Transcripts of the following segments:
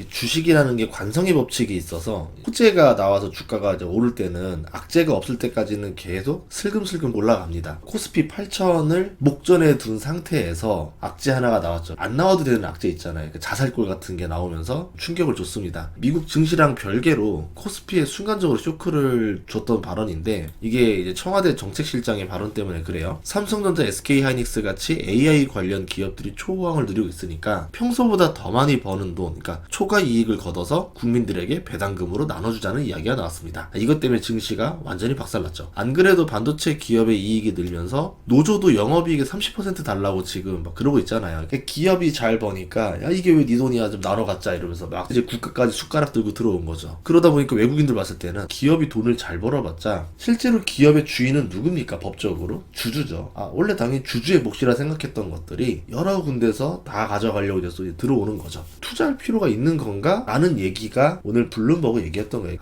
이게 주식이라는 게 관성의 법칙이 있어서 호재가 나와서 주가가 이제 오를 때는 악재가 없을 때까지는 계속 슬금슬금 올라갑니다. 코스피 8,000을 목전에 둔 상태에서 악재 하나가 나왔죠. 안 나와도 되는 악재 있잖아요. 그 자살골 같은 게 나오면서 충격을 줬습니다. 미국 증시랑 별개로 코스피에 순간적으로 쇼크를 줬던 발언인데 이게 이제 청와대 정책실장의 발언 때문에 그래요. 삼성전자, SK하이닉스 같이 AI 관련 기업들이 초호황을 누리고 있으니까 평소보다 더 많이 버는 돈, 그러니까 초과 이익을 걷어서 국민들에게 배당금으로 나눠주자는 이야기가 나왔습니다. 이것 때문에 증시가 완전히 박살났죠. 안 그래도 반도체 기업의 이익이 늘면서 노조도 영업이익의 30% 달라고 지금 막 그러고 있잖아요. 기업이 잘 버니까 야 이게 왜 네 돈이야 좀 나눠 갖자 이러면서 막 이제 국가까지 숟가락 들고 들어온 거죠. 그러다 보니까 외국인들 봤을 때는 기업이 돈을 잘 벌어봤자 실제로 기업의 주인은 누굽니까? 법적으로 주주죠. 원래 당연히 주주의 몫이라 생각했던 것들이 여러 군데서 다 가져가려고 해서 들어오는 거죠. 투자할 필요가 있는 건가? 라는 얘기가 오늘 블룸버그 얘기했던 거예요.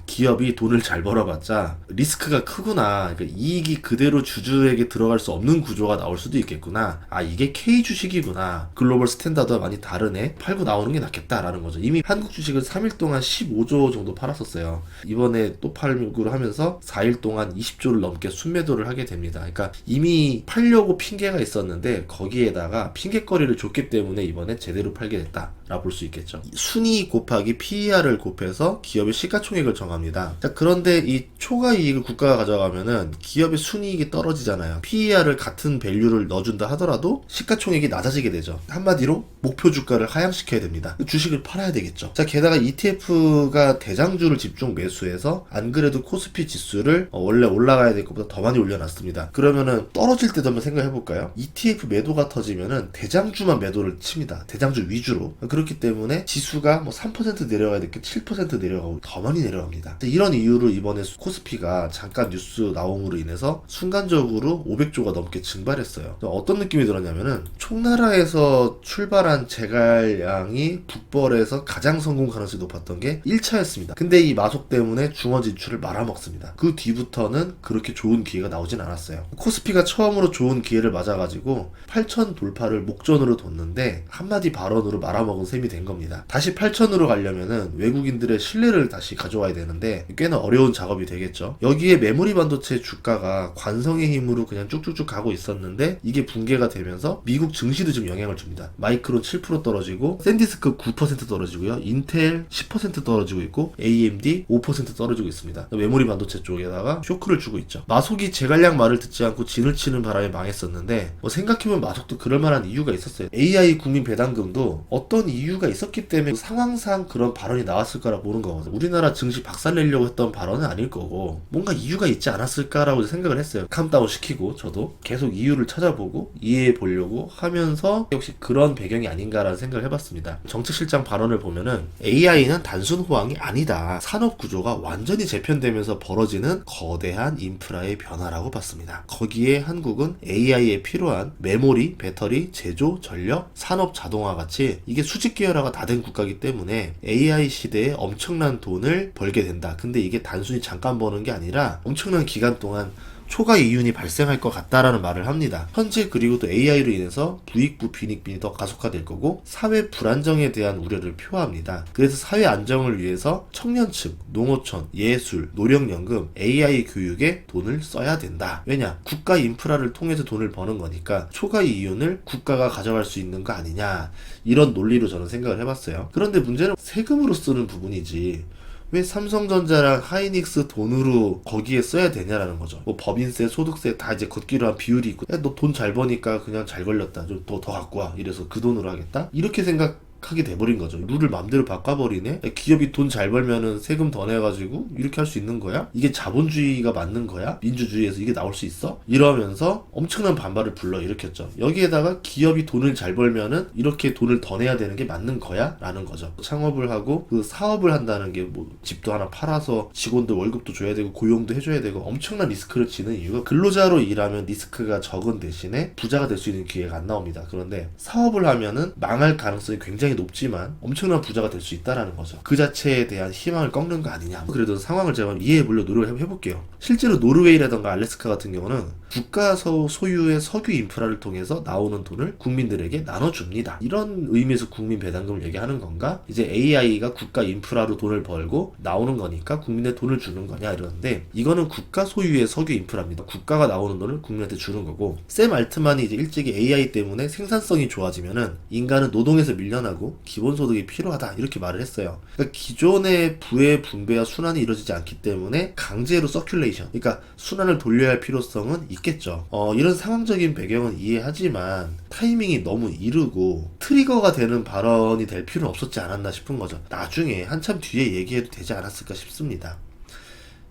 기업이 돈을 잘 벌어봤자 리스크가 크구나. 그러니까 이익이 그대로 주주에게 들어갈 수 없는 구조가 나올 수도 있겠구나. 이게 K 주식이구나. 글로벌 스탠다드와 많이 다르네. 팔고 나오는 게 낫겠다라는 거죠. 이미 한국 주식을 3일 동안 15조 정도 팔았었어요. 이번에 또 팔구를 하면서 4일 동안 20조를 넘게 순매도를 하게 됩니다. 그러니까 이미 팔려고 핑계가 있었는데 거기에다가 핑계거리를 줬기 때문에 이번에 제대로 팔게 됐다. 라 볼 수 있겠죠. 순이익 곱하기 PER을 곱해서 기업의 시가총액을 정합니다. 자, 그런데 이 초과 이익을 국가가 가져가면은 기업의 순이익이 떨어지잖아요. PER을 같은 밸류를 넣어준다 하더라도 시가총액이 낮아지게 되죠. 한마디로 목표 주가를 하향시켜야 됩니다. 주식을 팔아야 되겠죠. 자, 게다가 ETF가 대장주를 집중 매수해서 안 그래도 코스피 지수를 원래 올라가야 될 것보다 더 많이 올려놨습니다. 그러면은 떨어질 때도 한번 생각해 볼까요? ETF 매도가 터지면은 대장주만 매도를 칩니다. 대장주 위주로. 그렇기 때문에 지수가 뭐 3% 내려가야 될 게 7% 내려가고 더 많이 내려갑니다. 이런 이유로 이번에 코스피가 잠깐 뉴스 나옴으로 인해서 순간적으로 500조가 넘게 증발했어요. 어떤 느낌이 들었냐면은 총나라에서 출발한 제갈량이 북벌에서 가장 성공 가능성이 높았던 게 1차였습니다. 근데 이 마속 때문에 중원 진출을 말아먹습니다. 그 뒤부터는 그렇게 좋은 기회가 나오진 않았어요. 코스피가 처음으로 좋은 기회를 맞아가지고 8,000 돌파를 목전으로 뒀는데 한마디 발언으로 말아먹은 셈이 된 겁니다. 다시 8,000으로 가려면은 외국인들의 신뢰를 다시 가져와야 되는데 꽤나 어려운 작업이 되겠죠. 여기에 메모리 반도체 주가가 관성의 힘으로 그냥 쭉쭉쭉 가고 있었는데 이게 붕괴가 되면서 미국 증시도 좀 영향을 줍니다. 마이크론 7% 떨어지고 샌디스크 9% 떨어지고요. 인텔 10% 떨어지고 있고 AMD 5% 떨어지고 있습니다. 메모리 반도체 쪽에다가 쇼크를 주고 있죠. 마속이 제갈량 말을 듣지 않고 진을 치는 바람에 망했었는데 생각해보면 마속도 그럴만한 이유가 있었어요. AI 국민 배당금도 어떤 이유가 있었기 때문에 상황상 그런 발언이 나왔을 거라 보는 거거든요. 우리나라 증시 박살내려고 했던 발언은 아닐 거고 뭔가 이유가 있지 않았을까라고 생각을 했어요. 캄다운 시키고 저도 계속 이유를 찾아보고 이해해 보려고 하면서 역시 그런 배경이 아닌가라는 생각을 해봤습니다. 정책실장 발언을 보면은 AI는 단순 호황이 아니다. 산업 구조가 완전히 재편되면서 벌어지는 거대한 인프라의 변화라고 봤습니다. 거기에 한국은 AI에 필요한 메모리, 배터리, 제조, 전력, 산업 자동화 같이 이게 수직 계열화가 다 된 국가이기 때문에 AI 시대에 엄청난 돈을 벌게 된다. 근데 이게 단순히 잠깐 버는 게 아니라 엄청난 기간 동안 초과 이윤이 발생할 것 같다라는 말을 합니다. 현재 그리고 또 AI로 인해서 부익부 빈익빈이 더 가속화될 거고 사회 불안정에 대한 우려를 표합니다. 그래서 사회 안정을 위해서 청년층, 농어촌, 예술, 노령연금, AI 교육에 돈을 써야 된다. 왜냐? 국가 인프라를 통해서 돈을 버는 거니까 초과 이윤을 국가가 가져갈 수 있는 거 아니냐. 이런 논리로 저는 생각을 해봤어요. 그런데 문제는 세금으로 쓰는 부분이지 왜 삼성전자랑 하이닉스 돈으로 거기에 써야 되냐라는 거죠. 법인세, 소득세 다 이제 걷기로 한 비율이 있고 너 돈 잘 버니까 그냥 잘 걸렸다. 좀 더 갖고 와. 이래서 그 돈으로 하겠다? 이렇게 생각하게 돼버린 거죠. 룰을 맘대로 바꿔버리네. 기업이 돈 잘 벌면은 세금 더 내가지고 이렇게 할 수 있는 거야? 이게 자본주의가 맞는 거야? 민주주의에서 이게 나올 수 있어? 이러면서 엄청난 반발을 불러일으켰죠. 여기에다가 기업이 돈을 잘 벌면은 이렇게 돈을 더 내야 되는 게 맞는 거야? 라는 거죠. 창업을 하고 그 사업을 한다는 게 집도 하나 팔아서 직원들 월급도 줘야 되고 고용도 해줘야 되고 엄청난 리스크를 지는 이유가 근로자로 일하면 리스크가 적은 대신에 부자가 될 수 있는 기회가 안 나옵니다. 그런데 사업을 하면은 망할 가능성이 굉장히 굉장히 높지만 엄청난 부자가 될 수 있다라는 거죠. 그 자체에 대한 희망을 꺾는 거 아니냐. 그래도 상황을 제가 이해해보려고 노력을 해볼게요. 실제로 노르웨이라던가 알래스카 같은 경우는 국가 소유의 석유 인프라를 통해서 나오는 돈을 국민들에게 나눠줍니다. 이런 의미에서 국민 배당금을 얘기하는 건가? 이제 AI가 국가 인프라로 돈을 벌고 나오는 거니까 국민의 돈을 주는 거냐 이러는데, 이거는 국가 소유의 석유 인프라입니다. 국가가 나오는 돈을 국민한테 주는 거고, 샘 알트만이 이제 일찍이 AI 때문에 생산성이 좋아지면은 인간은 노동에서 밀려나고 기본소득이 필요하다 이렇게 말을 했어요. 그러니까 기존의 부의 분배와 순환이 이루어지지 않기 때문에 강제로 서큘레이션, 그러니까 순환을 돌려야 할 필요성은 있겠죠. 이런 상황적인 배경은 이해하지만 타이밍이 너무 이르고 트리거가 되는 발언이 될 필요는 없었지 않았나 싶은 거죠. 나중에 한참 뒤에 얘기해도 되지 않았을까 싶습니다.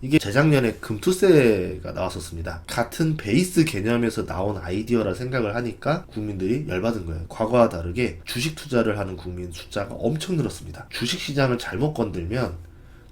이게 재작년에 금투세가 나왔었습니다. 같은 베이스 개념에서 나온 아이디어라 생각을 하니까 국민들이 열받은 거예요. 과거와 다르게 주식 투자를 하는 국민 숫자가 엄청 늘었습니다. 주식 시장을 잘못 건들면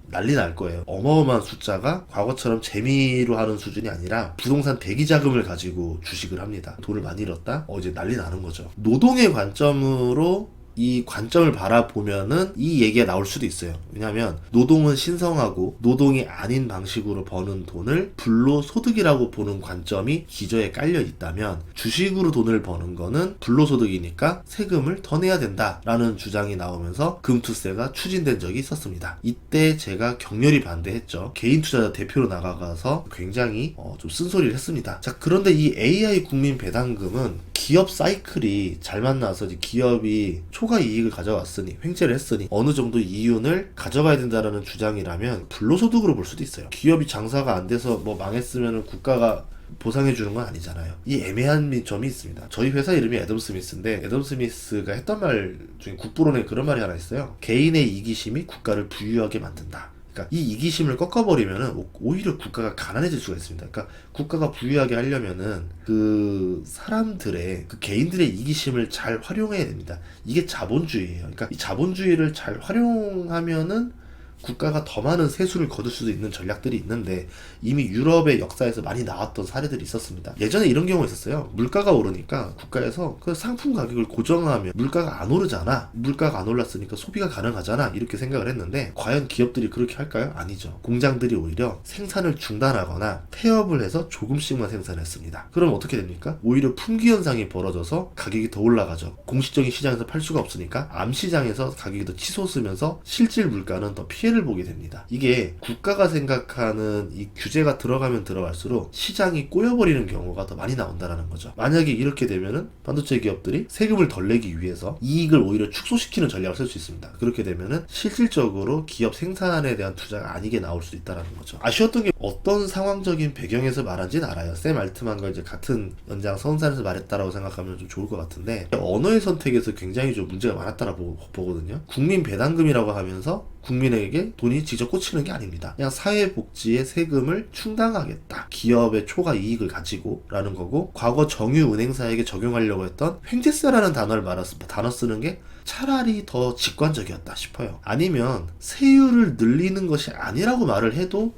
난리 날 거예요. 어마어마한 숫자가 과거처럼 재미로 하는 수준이 아니라 부동산 대기 자금을 가지고 주식을 합니다. 돈을 많이 잃었다? 이제 난리 나는 거죠. 노동의 관점으로 이 관점을 바라보면은 이 얘기가 나올 수도 있어요. 왜냐하면 노동은 신성하고 노동이 아닌 방식으로 버는 돈을 불로소득이라고 보는 관점이 기저에 깔려 있다면, 주식으로 돈을 버는 거는 불로소득이니까 세금을 더 내야 된다라는 주장이 나오면서 금투세가 추진된 적이 있었습니다. 이때 제가 격렬히 반대했죠. 개인 투자자 대표로 나가서 굉장히 좀 쓴소리를 했습니다. 자, 그런데 이 AI 국민 배당금은 기업 사이클이 잘 만나서 이제 기업이 초과 이익을 가져왔으니, 횡재를 했으니 어느 정도 이윤을 가져가야 된다는 주장이라면 불로소득으로 볼 수도 있어요. 기업이 장사가 안 돼서 뭐 망했으면 국가가 보상해 주는 건 아니잖아요. 이 애매한 점이 있습니다. 저희 회사 이름이 애덤 스미스인데, 애덤 스미스가 했던 말 중에 국부론에 그런 말이 하나 있어요. 개인의 이기심이 국가를 부유하게 만든다. 그러니까 이 이기심을 꺾어버리면은 오히려 국가가 가난해질 수가 있습니다. 그러니까 국가가 부유하게 하려면은 그 사람들의, 그 개인들의 이기심을 잘 활용해야 됩니다. 이게 자본주의예요. 그러니까 이 자본주의를 잘 활용하면은 국가가 더 많은 세수를 거둘 수도 있는 전략들이 있는데, 이미 유럽의 역사에서 많이 나왔던 사례들이 있었습니다. 예전에 이런 경우가 있었어요. 물가가 오르니까 국가에서 그 상품 가격을 고정하면 물가가 안 오르잖아, 물가가 안 올랐으니까 소비가 가능하잖아, 이렇게 생각을 했는데, 과연 기업들이 그렇게 할까요? 아니죠. 공장들이 오히려 생산을 중단하거나 폐업을 해서 조금씩만 생산했습니다. 그럼 어떻게 됩니까? 오히려 품귀 현상이 벌어져서 가격이 더 올라가죠. 공식적인 시장에서 팔 수가 없으니까 암시장에서 가격이 더 치솟으면서 실질 물가는 더 피해를 보게 됩니다. 이게 국가가 생각하는 이 규제가 들어가면 들어갈수록 시장이 꼬여버리는 경우가 더 많이 나온다는 거죠. 만약에 이렇게 되면은 반도체 기업들이 세금을 덜 내기 위해서 이익을 오히려 축소시키는 전략을 쓸 수 있습니다. 그렇게 되면은 실질적으로 기업 생산에 대한 투자가 아니게 나올 수 있다는 거죠. 아쉬웠던 게 어떤 상황적인 배경에서 말한지는 알아요. 샘 알트만과 이제 같은 연장 선산에서 말했다라고 생각하면 좀 좋을 것 같은데, 언어의 선택에서 굉장히 좀 문제가 많았다라고 보거든요. 국민 배당금이라고 하면서 국민에게 돈이 직접 꽂히는 게 아닙니다. 그냥 사회복지의 세금을 충당하겠다, 기업의 초과 이익을 가지고 라는 거고, 과거 정유은행사에게 적용하려고 했던 횡재세라는 단어 쓰는 게 차라리 더 직관적이었다 싶어요. 아니면 세율을 늘리는 것이 아니라고 말을 해도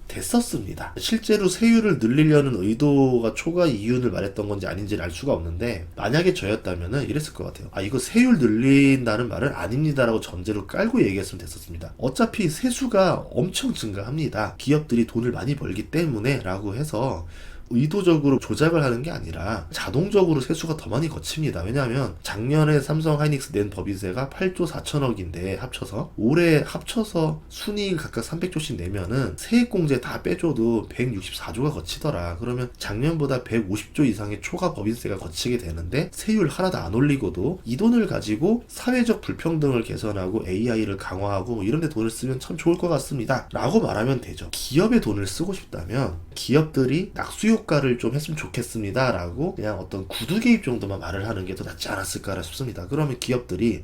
됐었습니다. 실제로 세율을 늘리려는 의도가 초과 이윤을 말했던 건지 아닌지를 알 수가 없는데, 만약에 저였다면은 이랬을 것 같아요. 이거 세율 늘린다는 말은 아닙니다라고 전제로 깔고 얘기했으면 됐었습니다. 어차피 세수가 엄청 증가합니다. 기업들이 돈을 많이 벌기 때문에 라고 해서 의도적으로 조작을 하는 게 아니라 자동적으로 세수가 더 많이 거칩니다. 왜냐하면 작년에 삼성 하이닉스 낸 법인세가 8조 4천억인데 합쳐서 올해 합쳐서 순이익 각각 300조씩 내면은 세액공제 다 빼줘도 164조가 거치더라. 그러면 작년보다 150조 이상의 초과 법인세가 거치게 되는데, 세율 하나도 안 올리고도 이 돈을 가지고 사회적 불평등을 개선하고 AI를 강화하고 뭐 이런 데 돈을 쓰면 참 좋을 것 같습니다 라고 말하면 되죠. 기업의 돈을 쓰고 싶다면 기업들이 낙수 효과를 좀 했으면 좋겠습니다 라고 그냥 어떤 구두 개입 정도만 말을 하는 게 더 낫지 않았을까 싶습니다. 그러면 기업들이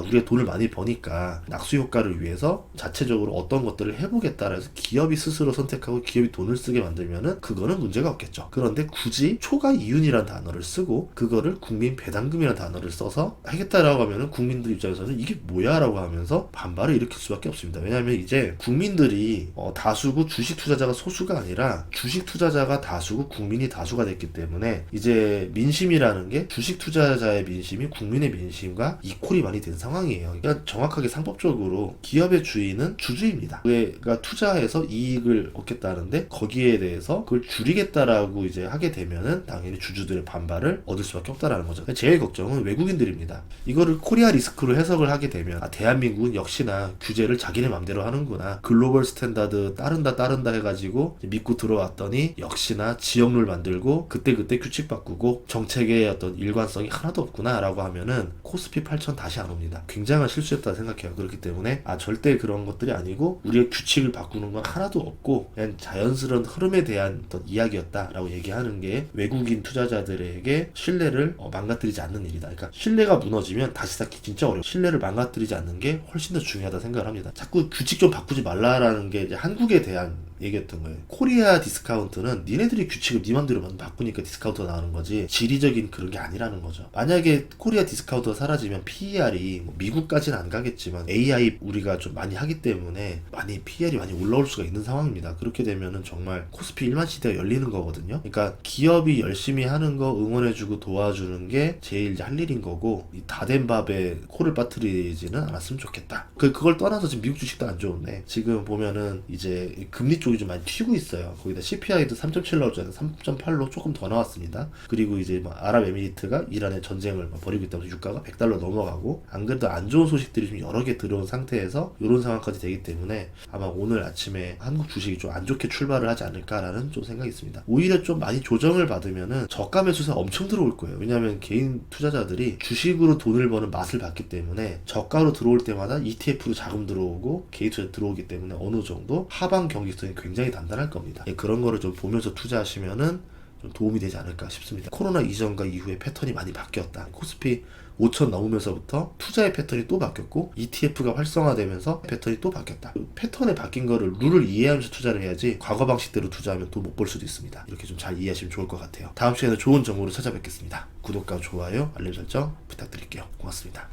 우리가 돈을 많이 버니까 낙수 효과를 위해서 자체적으로 어떤 것들을 해보겠다 해서 기업이 스스로 선택하고 기업이 돈을 쓰게 만들면은 그거는 문제가 없겠죠. 그런데 굳이 초과 이윤이라는 단어를 쓰고 그거를 국민 배당금이라는 단어를 써서 하겠다라고 하면은 국민들 입장에서는 이게 뭐야 라고 하면서 반발을 일으킬 수밖에 없습니다. 왜냐하면 이제 국민들이 다수고 주식 투자자가 소수가 아니라 주식 투자자가 다수고 국민이 다수가 됐기 때문에 이제 민심이라는 게 주식 투자자의 민심이 국민의 민심과 이퀄이 많이 된 상황이에요. 그러니까 정확하게 상법적으로 기업의 주인은 주주입니다. 그가 투자해서 이익을 얻겠다는데 거기에 대해서 그걸 줄이겠다라고 이제 하게 되면은 당연히 주주들의 반발을 얻을 수밖에 없다라는 거죠. 제일 걱정은 외국인들입니다. 이거를 코리아 리스크로 해석을 하게 되면 대한민국은 역시나 규제를 자기네 맘대로 하는구나. 글로벌 스탠다드 따른다 해가지고 믿고 들어왔더니 역시나 지역룰 만들고 그때그때 규칙 바꾸고 정책의 어떤 일관성이 하나도 없구나 라고 하면은 코스피 8천 다시 안 옵니다. 굉장한 실수였다 생각해요. 그렇기 때문에 절대 그런 것들이 아니고 우리의 규칙을 바꾸는 건 하나도 없고 그냥 자연스러운 흐름에 대한 어떤 이야기였다라고 얘기하는 게 외국인 투자자들에게 신뢰를 망가뜨리지 않는 일이다. 그러니까 신뢰가 무너지면 다시 쌓기 진짜 어려워. 신뢰를 망가뜨리지 않는 게 훨씬 더 중요하다 생각을 합니다. 자꾸 규칙 좀 바꾸지 말라라는 게 이제 한국에 대한 얘기했던 거예요. 코리아 디스카운트는 니네들이 규칙을 니 맘대로 바꾸니까 디스카운트가 나오는 거지 지리적인 그런 게 아니라는 거죠. 만약에 코리아 디스카운트가 사라지면 PER이 미국까지는 안 가겠지만 AI 우리가 좀 많이 하기 때문에 많이 PER이 많이 올라올 수가 있는 상황입니다. 그렇게 되면은 정말 코스피 1만 시대가 열리는 거거든요. 그러니까 기업이 열심히 하는 거 응원해주고 도와주는 게 제일 이제 할 일인 거고 다 된 밥에 코를 빠뜨리지는 않았으면 좋겠다. 그걸 떠나서 지금 미국 주식도 안 좋은데 지금 보면은 이제 금리 쪽이 좀 많이 튀고 있어요. 거기다 CPI도 3.7 나오잖아요. 3.8로 조금 더 나왔습니다. 그리고 이제 아랍에미리트가 이란의 전쟁을 벌이고 있다고 해서 유가가 $100 넘어가고 안 그래도 안 좋은 소식들이 좀 여러 개 들어온 상태에서 이런 상황까지 되기 때문에 아마 오늘 아침에 한국 주식이 좀 안 좋게 출발을 하지 않을까라는 좀 생각이 있습니다. 오히려 좀 많이 조정을 받으면은 저가 매수세 엄청 들어올 거예요. 왜냐하면 개인 투자자들이 주식으로 돈을 버는 맛을 봤기 때문에 저가로 들어올 때마다 ETF로 자금 들어오고 개인 투자 들어오기 때문에 어느 정도 하방 경직성이 굉장히 단단할 겁니다. 그런 거를 좀 보면서 투자하시면은 좀 도움이 되지 않을까 싶습니다. 코로나 이전과 이후에 패턴이 많이 바뀌었다. 코스피 5천 넘으면서부터 투자의 패턴이 또 바뀌었고 ETF가 활성화되면서 패턴이 또 바뀌었다. 패턴에 바뀐 거를 룰을 이해하면서 투자를 해야지 과거 방식대로 투자하면 또 못 볼 수도 있습니다. 이렇게 좀 잘 이해하시면 좋을 것 같아요. 다음 시간에 좋은 정보로 찾아뵙겠습니다. 구독과 좋아요, 알림 설정 부탁드릴게요. 고맙습니다.